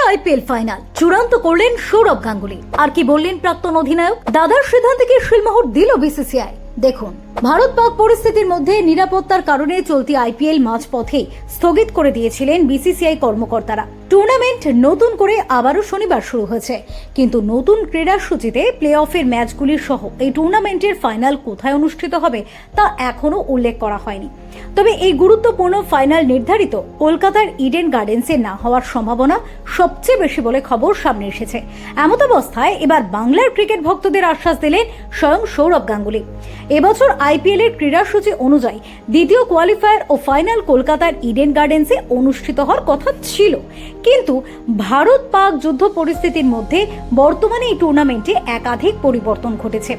IPL final চূড়ান্ত করলেন সৌরভ গাঙ্গুলি। আর কি বললেন প্রাক্তন অধিনায়ক? দাদার সিদ্ধান্তকে শিলমোহর দিল বিসিসিআই। দেখুন, ভারত পাক পরিস্থিতির মধ্যে নিরাপত্তার কারণে চলতি আইপিএল মাঝপথে স্থগিত করে দিয়েছিলেন বিসিসিআই কর্মকর্তারা। টুর্নামেন্ট নতুন করে আবারও শনিবার শুরু হয়েছে, কিন্তু নতুন ক্রীড়া সূচিতে প্লে অফের ম্যাচগুলির সহ এই টুর্নামেন্টের ফাইনাল কোথায় অনুষ্ঠিত হবে তা এখনো উল্লেখ করা হয়নি। তবে এই গুরুত্বপূর্ণ ফাইনাল নির্ধারিত কলকাতার ইডেন গার্ডেন্সে না হওয়ার সম্ভাবনা সবচেয়ে বেশি বলে খবর সামনে এসেছে। এমতাবস্থায় এবার বাংলার ক্রিকেট ভক্তদের আশ্বাস দিলেন স্বয়ং সৌরভ গাঙ্গুলি। এবছর আইপিএল এর ক্রীড়াসূচি অনুযায়ী দ্বিতীয় কোয়ালিফায়ার ও ফাইনাল কলকাতার ইডেন গার্ডেন্সে অনুষ্ঠিত হওয়ার কথা ছিল, কিন্তু ভারত পাক যুদ্ধ পরিস্থিতির মধ্যে বর্তমানে এই টুর্নামেন্টে একাধিক পরিবর্তন ঘটেছে।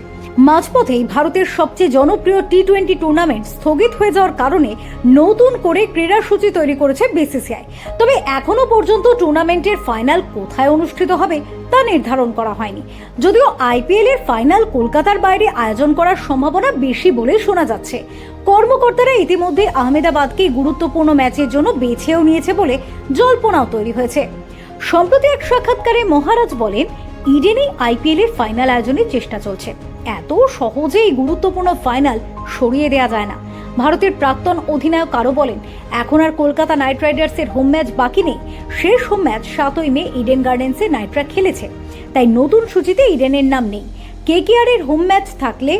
মাঝপথেই ভারতের সবচেয়ে জনপ্রিয় টি-20 টুর্নামেন্ট স্থগিত হয়ে যাওয়ার কারণে নতুন করে ক্রীড়াসূচি তৈরি করেছে বিসিসিআই। তবে এখনো পর্যন্ত টুর্নামেন্টের ফাইনাল কোথায় অনুষ্ঠিত হবে তা নির্ধারণ করা হয়নি। যদিও আইপিএল এর ফাইনাল কলকাতার বাইরে আয়োজন করার সম্ভাবনা বেশি বলে শোনা যাচ্ছে। কর্মকর্তারা ইতিমধ্যে আহমেদাবাদকে গুরুত্বপূর্ণ ম্যাচের জন্য বেছেও নিয়েছে বলে জল্পনাও তৈরি হয়েছে। সম্প্রতি এক সাক্ষাৎকারে মহারাজ বলেন, ইডেনে আইপিএল এর ফাইনাল আয়োজনের চেষ্টা চলছে। এত সহজেই গুরুত্বপূর্ণ ফাইনাল সরিয়ে দেওয়া যায় না। ভারতের প্রাক্তন অধিনায়ক আরও বলেন, এখন আর কলকাতা নাইট রাইডার্সের হোম ম্যাচ বাকি নেই। শেষ হোম ম্যাচ 7ই মে ইডেন গার্ডেন্সে নাইটরা খেলেছে, তাই নতুন সূচিতে ইডেনের নাম নেই। কেকেআর এর হোম ম্যাচ থাকলে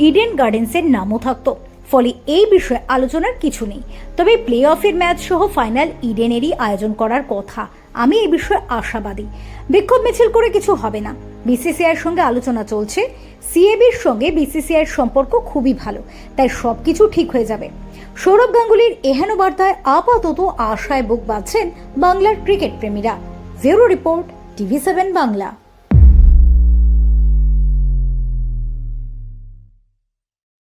ইডেন গার্ডেন্সের নামও থাকতো, ফলে এই বিষয়ে আলোচনার কিছু নেই। তবে প্লে অফের ম্যাচ সহ ফাইনাল ইডেনেরই আয়োজন করার কথা। আমি এই বিষয়ে আশাবাদী। বিক্ষোভ মিছিল করে কিছু হবে না। বিসিসিআইয়ের সঙ্গে আলোচনা চলছে। সিএবির সঙ্গে বিসিসিআইয়ের সম্পর্ক খুবই ভালো, তাই সবকিছু ঠিক হয়ে যাবে। সৌরভ গাঙ্গুলির এহেন বার্তায় আপাতত আশায় বুক বাঁধছেন বাংলার ক্রিকেট প্রেমীরা। Bureau report, TV7 Bangla.